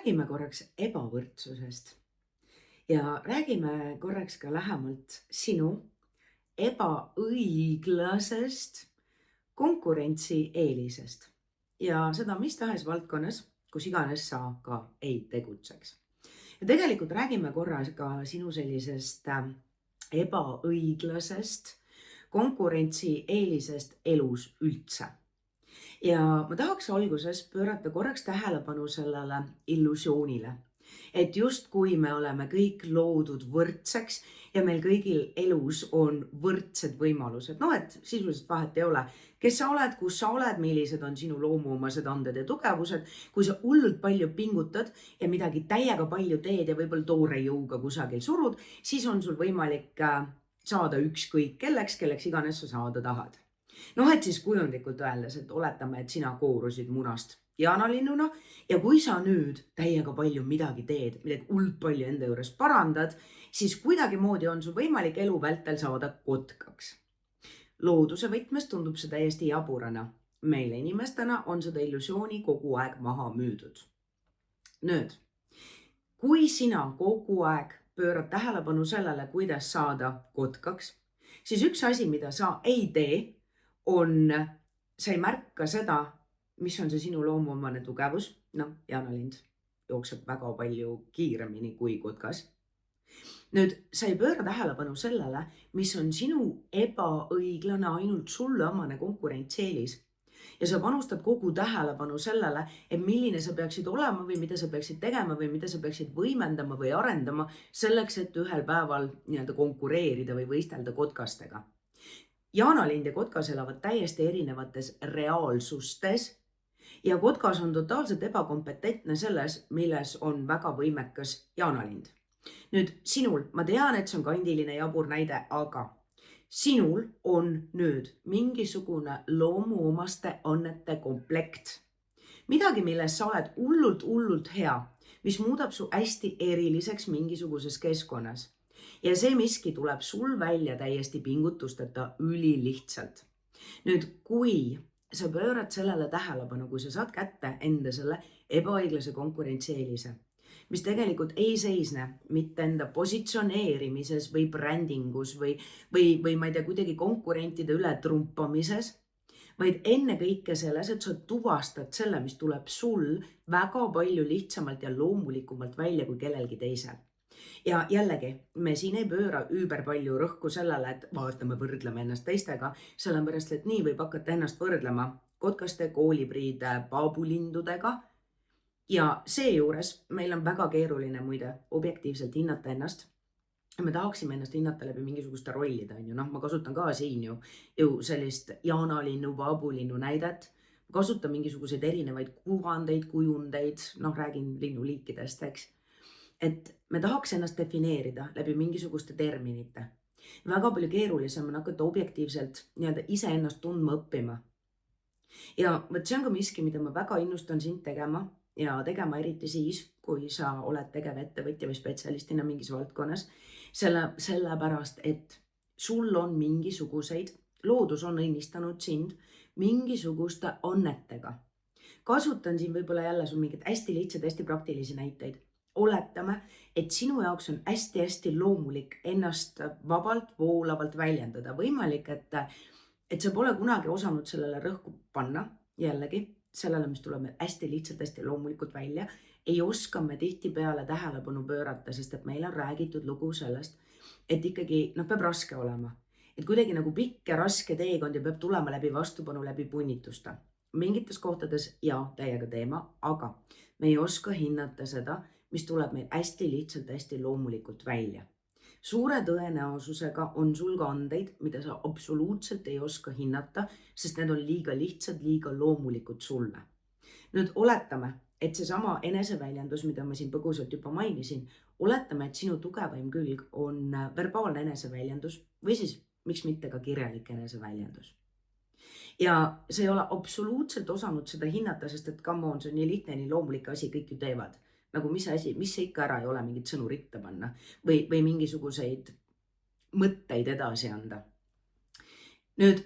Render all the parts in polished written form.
Räägime korraks ebavõrdsusest ja räägime korraks ka lähemalt sinu ebaõiglasest konkurentsieelisest ja seda mis tahes valdkonnas, kus iganes sa ka ei tegutseks. Ja tegelikult räägime korras ka sinu sellisest ebaõiglasest konkurentsieelisest elus üldse. Ja ma tahaks alguses pöörata korraks tähelepanu sellele illusioonile, et justkui me oleme kõik loodud võrdseks ja meil kõigil elus on võrdsed võimalused. No et sisuliselt vahet ei ole, kes sa oled, kus sa oled, millised on sinu loomuomased anded ja tugevused. Kui sa hullult palju pingutad ja midagi täiega palju teed ja võib-olla toore jõuga kusagil surud, siis on sul võimalik saada ükskõik kelleks iganes sa saada tahad. Et siis kujundlikult öeldes, et oletame, et sina koorusid munast jaanalinnuna ja kui sa nüüd täiega palju midagi teed, midagi hullult palju enda juures parandad, siis kuidagimoodi on sul võimalik elu vältel saada kotkaks. Looduse võtmes tundub see täiesti jaburana. Meile inimestena on seda illusiooni kogu aeg maha müüdud. Nüüd, kui sina kogu aeg pöörad tähelepanu sellele, kuidas saada kotkaks, siis üks asi, mida sa ei tee, sa ei märka seda, mis on see sinu loomuomane tugevus. Jaanalind jookseb väga palju kiiremini kui kotkas. Nüüd, sa ei pööra tähelepanu sellele, mis on sinu ebaõiglane ainult sulle omane konkurentsieelis. Ja sa panustad kogu tähelepanu sellele, et milline sa peaksid olema või mida sa peaksid tegema või mida sa peaksid võimendama või arendama selleks, et ühel päeval konkureerida või võistelda kotkastega. Jaanalind ja kotkas elavad täiesti erinevates reaalsustes ja kotkas on totaalselt ebakompetentne selles, milles on väga võimekas jaanalind. Nüüd sinul, ma tean, et see on kandiline jabur näide, aga sinul on nüüd mingisugune loomuomaste annete komplekt. Midagi, milles sa oled hullult hea, mis muudab su hästi eriliseks mingisuguses keskkonnas. Ja see miski tuleb sul välja täiesti pingutusteta ülilihtsalt. Nüüd, kui sa pöörad sellele tähelepanu, kui sa saad kätte enda selle ebaõiglase konkurentsieelise, mis tegelikult ei seisne mitte enda positsioneerimises või brändingus või ma ei tea, kuidagi konkurentide üle trumpamises, vaid enne kõike selles, et sa tuvastad selle, mis tuleb sul väga palju lihtsamalt ja loomulikumalt välja kui kellelgi teisel. Ja jällegi, me siin ei pööra üüber palju rõhku sellele, et vaatame, võrdleme ennast teistega, sellepärast, et nii võib hakata ennast võrdlema kotkaste, koolibriide, paabulindudega. Ja seejuures meil on väga keeruline muide objektiivselt hinnata ennast. Me tahaksime ennast hinnata läbi mingisuguste rollida. Ma kasutan ka siin ju sellist jaanalinnu, paabulinnu näidet. Ma kasutan mingisuguseid erinevaid kuvandeid, kujundeid, räägin linnuliikidest, eks. Et me tahaks ennast defineerida läbi mingisuguste terminite. Väga palju keerulisem on hakata objektiivselt ise ennast tundma õppima. Ja see on ka miski, mida ma väga innustan sind tegema ja tegema eriti siis, kui sa oled tegev ettevõtja või spetsialistina mingis valdkonnas. Sellepärast, et sul on mingisuguseid, loodus on õnnistanud sind mingisuguste annetega. Kasutan siin võib-olla jälle sul mingid hästi lihtsad, hästi praktilisi näiteid. Oletame, et sinu jaoks on hästi loomulik ennast vabalt, voolavalt väljendada. Võimalik, et sa pole kunagi osanud sellele rõhku panna, jällegi, sellele, mis tuleb meil hästi lihtsalt, hästi loomulikult välja. Ei oska me tihtipeale tähelepanu pöörata, sest et meil on räägitud lugu sellest, et ikkagi peab raske olema. Et kuidagi nagu pikk ja raske teekond ja peab tulema läbi vastupanu, läbi punnitusta. Mingites kohtades täiega teema, aga me ei oska hinnata seda, mis tuleb meil hästi lihtsalt, hästi loomulikult välja. Suure tõenäosusega on sul ka andeid, mida sa absoluutselt ei oska hinnata, sest need on liiga lihtsad, liiga loomulikud sulle. Nüüd oletame, et seesama eneseväljendus, mida ma siin põgusalt juba mainisin, oletame, et sinu tugevaim külg on verbaalne eneseväljendus või siis miks mitte ka kirjalik eneseväljendus. Ja sa ei ole absoluutselt osanud seda hinnata, sest et come on, see on nii lihtne, nii loomulik asi, kõik ju teevad. Nagu mis see ikka ära ei ole mingit sõnu ritta panna või mingisuguseid mõtteid edasi anda. Nüüd,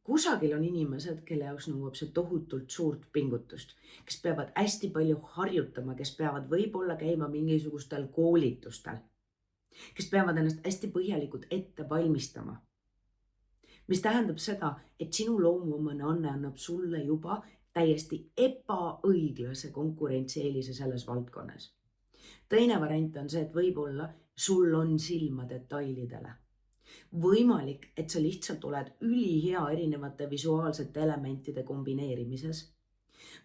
kusagil on inimesed, kelle jaoks nõuab see tohutult suurt pingutust, kes peavad hästi palju harjutama, kes peavad võib-olla käima mingisugustel koolitustel, kes peavad ennast hästi põhjalikult ette valmistama. Mis tähendab seda, et sinu loomuomane anne annab sulle juba täiesti ebaõiglase konkurentsieelise selles valdkonnas. Teine variant on see, et võib-olla sul on silma detailidele. Võimalik, et sa lihtsalt oled ülihea erinevate visuaalsete elementide kombineerimises.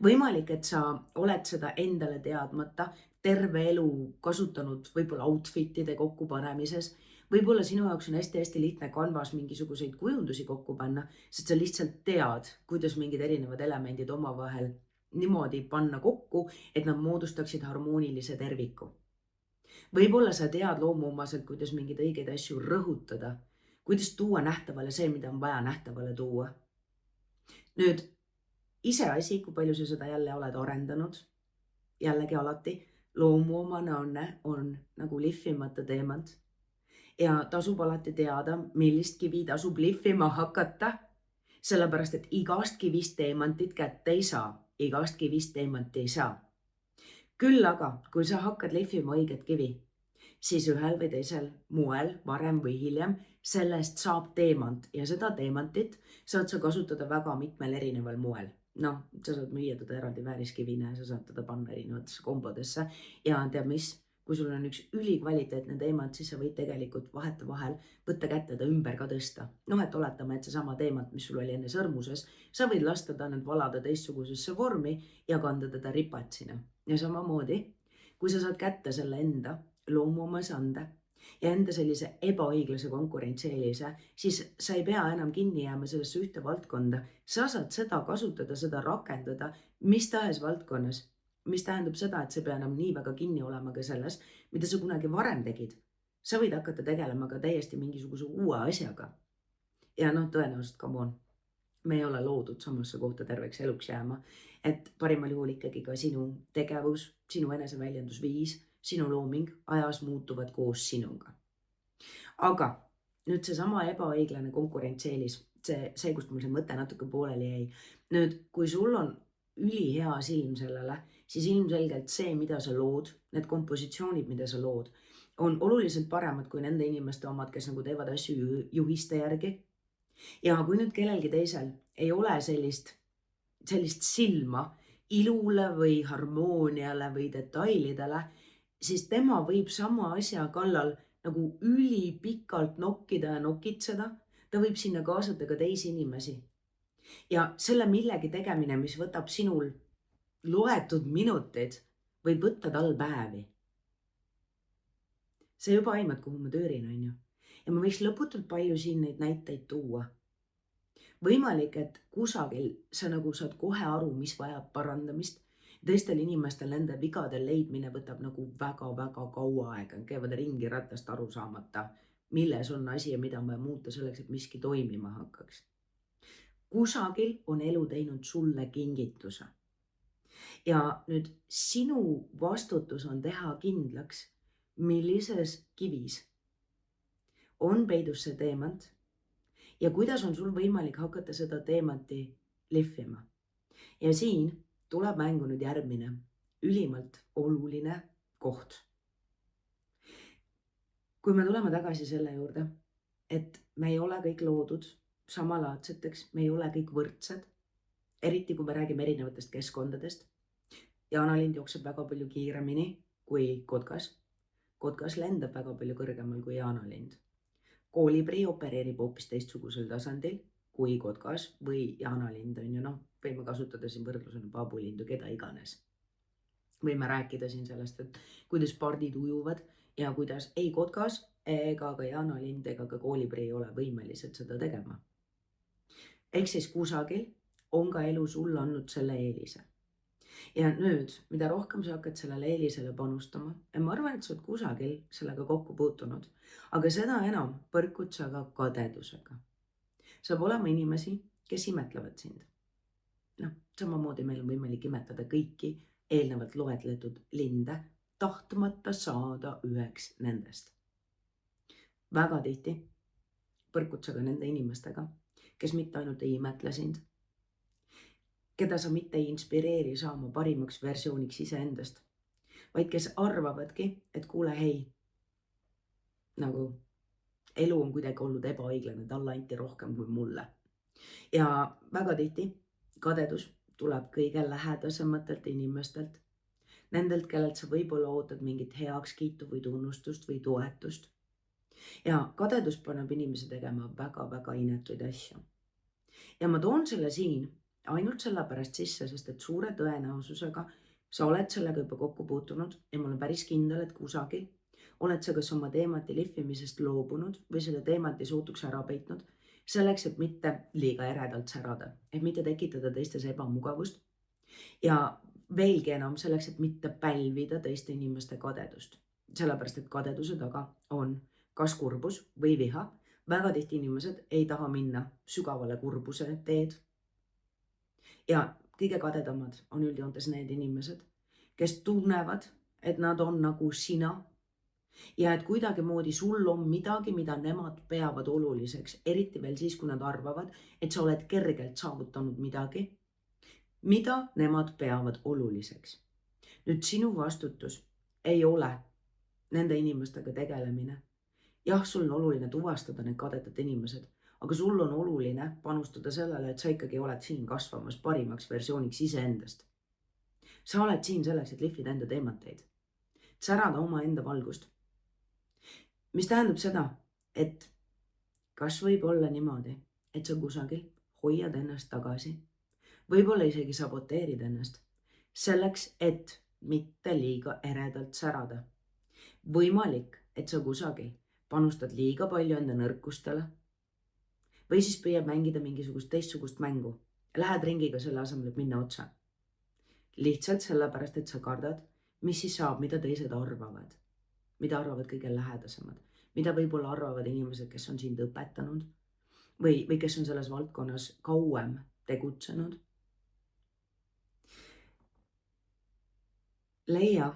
Võimalik, et sa oled seda endale teadmata terve elu kasutanud võib-olla outfitide kokkupanemises. Võib-olla sinu jaoks on hästi-hästi lihtne Canvas mingisuguseid kujundusi kokku panna, sest sa lihtsalt tead, kuidas mingid erinevad elemendid omavahel niimoodi panna kokku, et nad moodustaksid harmoonilise terviku. Võib-olla sa tead loomuomaselt, kuidas mingeid õigeid asju rõhutada, kuidas tuua nähtavale see, mida on vaja nähtavale tuua. Nüüd, iseasi, kui palju sa seda jälle oled arendanud, jällegi alati, loomuomane anne on nagu lihvimata teemant ja tasub alati teada, millist kivi tasub lihvima hakata, sellepärast et igast kivist teemantit kätte ei saa, igast kivist teemanti ei saa. Küll aga, kui sa hakkad lihvima õiget kivi, siis ühel või teisel moel, varem või hiljem, sellest saab teemant ja seda teemantit saad sa kasutada väga mitmel erineval moel. Noh, sa saad müüa teda eraldi vääriskivina ja sa saad teda panna erinevatesse kombodesse ja tead mis, kui sul on üks ülikvaliteetne teemant, siis sa võid tegelikult vahetevahel võtta kätte ta ümber ka tõsta. Noh, et oletame, et seesama teemant, mis sul oli enne sõrmuses, sa võid lasta ta nüüd valada teistsugusesse vormi ja kanda teda ripatsina. Ja samamoodi, kui sa saad kätte selle enda loomuomase ande ja enda sellise ebaõiglase konkurentsieelise, siis sa ei pea enam kinni jääma sellesse ühte valdkonda. Sa saad seda kasutada, seda rakendada mis tahes valdkonnas, mis tähendab seda, et sa ei pea enam nii väga kinni olema ka selles, mida sa kunagi varem tegid. Sa võid hakata tegelema ka täiesti mingisuguse uue asjaga. Ja noh, tõenäoliselt, come on, me ei ole loodud samasse kohta terveks eluks jääma, et parimal juhul ikkagi ka sinu tegevus, sinu eneseväljendusviis, sinu looming ajas muutuvad koos sinuga. Aga nüüd seesama ebaõiglane konkurentsieelis, see, kust mul see mõte natuke pooleli jäi. Nüüd, kui sul on ülihea silm sellele, siis ilmselgelt see, mida sa lood, need kompositsioonid, mida sa lood, on oluliselt paremad kui nende inimeste omad, kes nagu teevad asju juhiste järgi. Ja kui nüüd kellelgi teisel ei ole sellist silma ilule või harmooniale või detailidele, siis tema võib sama asja kallal nagu ülipikalt nokkida ja nokitseda. Ta võib sinna kaasata ka teisi inimesi. Ja selle millegi tegemine, mis võtab sinul loetud minutid, võib võtta tal päevi. Sa juba aimad, kuhu ma töörin, on ju. Ja ma võiks lõputult palju siin neid näiteid tuua. Võimalik, et kusagil sa nagu saad kohe aru, mis vajab parandamist. Teistel inimestel nende vigade leidmine võtab nagu väga-väga kaua aega. Käivad ringi ratast aru saamata, milles on asi ja mida on vaja muuta selleks, et miski toimima hakkaks. Kusagil on elu teinud sulle kingituse. Ja nüüd sinu vastutus on teha kindlaks, millises kivis on peidus see teemant ja kuidas on sul võimalik hakata seda teemanti lihvima. Ja siin tuleb mängu nüüd järgmine ülimalt oluline koht. Kui me tuleme tagasi selle juurde, et me ei ole kõik loodud samalaadseteks, me ei ole kõik võrdsed, eriti kui me räägime erinevatest keskkondadest. Jaanalind jookseb väga palju kiiremini kui kotkas. Kotkas lendab väga palju kõrgemal kui jaanalind. Koolibri opereerib hoopis teistsugusel tasandil kui kotkas või jaanalind on ju, noh, võime kasutada siin võrdlusena paabulindu, keda iganes. Võime rääkida siin sellest, et kuidas pardid ujuvad ja kuidas ei kotkas ega ka jaanalind ega ka koolibri ei ole võimelised seda tegema. Ehk siis kusagil on ka elu sulle andnud selle eelise. Ja nüüd, mida rohkem sa hakkad sellele eelisele panustama, ja ma arvan, et sa oled kusagil sellega kokku puutunud, aga seda enam põrkud sa ka kadedusega. Saab olema inimesi, kes imetlevad sind. Noh, samamoodi meil on võimalik imetleda kõiki eelnevalt loetletud linde, tahtmata saada üheks nendest. Väga tihti põrkud sa ka nende inimestega, kes mitte ainult ei imetle sind, keda sa mitte ei inspireeri saama parimaks versiooniks iseendast, vaid kes arvavadki, et kuule, hei, nagu elu on kuidagi olnud ebaõiglane, talle anti rohkem kui mulle. Ja väga tihti kadedus tuleb kõige lähedasematelt inimestelt, nendelt, kellelt sa võib-olla ootad mingit heakskiitu või tunnustust või toetust. Ja kadedus paneb inimese tegema väga-väga inetuid asju. Ja ma toon selle siin ainult sellepärast sisse, sest et suure tõenäosusega sa oled sellega juba kokku puutunud ja ma olen päris kindel, et kusagil oled sa kas oma teemati lihvimisest loobunud või selle teemati suutuks ära peitnud, selleks, et mitte liiga eredalt särada, et mitte tekitada teistes ebamugavust ja veelgi enam selleks, et mitte pälvida teiste inimeste kadedust. Sellepärast, et kadeduse taga on kas kurbus või viha. Väga tihti inimesed ei taha minna sügavale kurbuse teed. Ja kõige kadedamad on üldjoontes need inimesed, kes tunnevad, et nad on nagu sina ja et kuidagimoodi sul on midagi, mida nemad peavad oluliseks, eriti veel siis, kui nad arvavad, et sa oled kergelt saavutanud midagi, mida nemad peavad oluliseks. Nüüd sinu vastutus ei ole nende inimestega tegelemine. Jah, sul on oluline tuvastada need kadedad inimesed, aga sul on oluline panustada sellele, et sa ikkagi oled siin kasvamas parimaks versiooniks iseendast. Sa oled siin selleks, et lihvida enda teemateid, särada oma enda valgust. Mis tähendab seda, et kas võib olla niimoodi, et sa kusagil hoiad ennast tagasi, võib-olla isegi saboteerid ennast selleks, et mitte liiga eredalt särada. Võimalik, et sa kusagil panustad liiga palju enda nõrkustele või siis püüad mängida mingisugust teistsugust mängu. Lähed ringiga selle asemel, et minna otsa. Lihtsalt sellepärast, et sa kardad, mis siis saab, mida teised arvavad. Mida arvavad kõige lähedasemad, mida võib-olla arvavad inimesed, kes on sind õpetanud või kes on selles valdkonnas kauem tegutsenud. Leia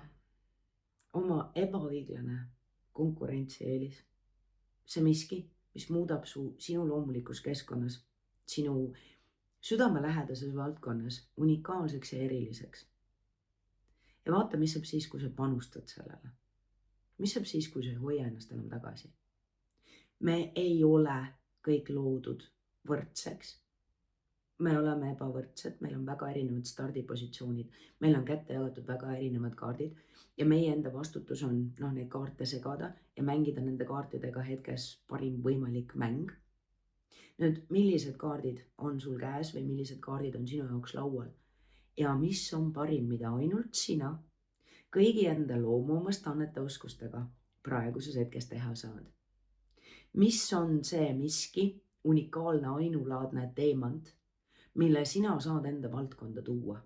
oma ebaõiglane konkurentsieelis. See miski, mis muudab sinu loomulikus keskkonnas, sinu südamelähedases valdkonnas unikaalseks ja eriliseks. Ja vaata, mis saab siis, kui sa panustad sellele. Mis saab siis, kui sa ei hoia ennast enam tagasi? Me ei ole kõik loodud võrdseks. Me oleme ebavõrdsed, meil on väga erinevad stardipositsioonid, meil on kätte jagatud väga erinevad kaardid ja meie enda vastutus on neid kaarte segada ja mängida nende kaartidega hetkes parim võimalik mäng. Nüüd, millised kaardid on sul käes või millised kaardid on sinu jaoks laual ja mis on parim, mida ainult sina kõigi enda loomuomast annete oskustega praeguses hetkes teha saad. Mis on see miski, unikaalne, ainulaadne teemant, mille sina saad enda valdkonda tuua?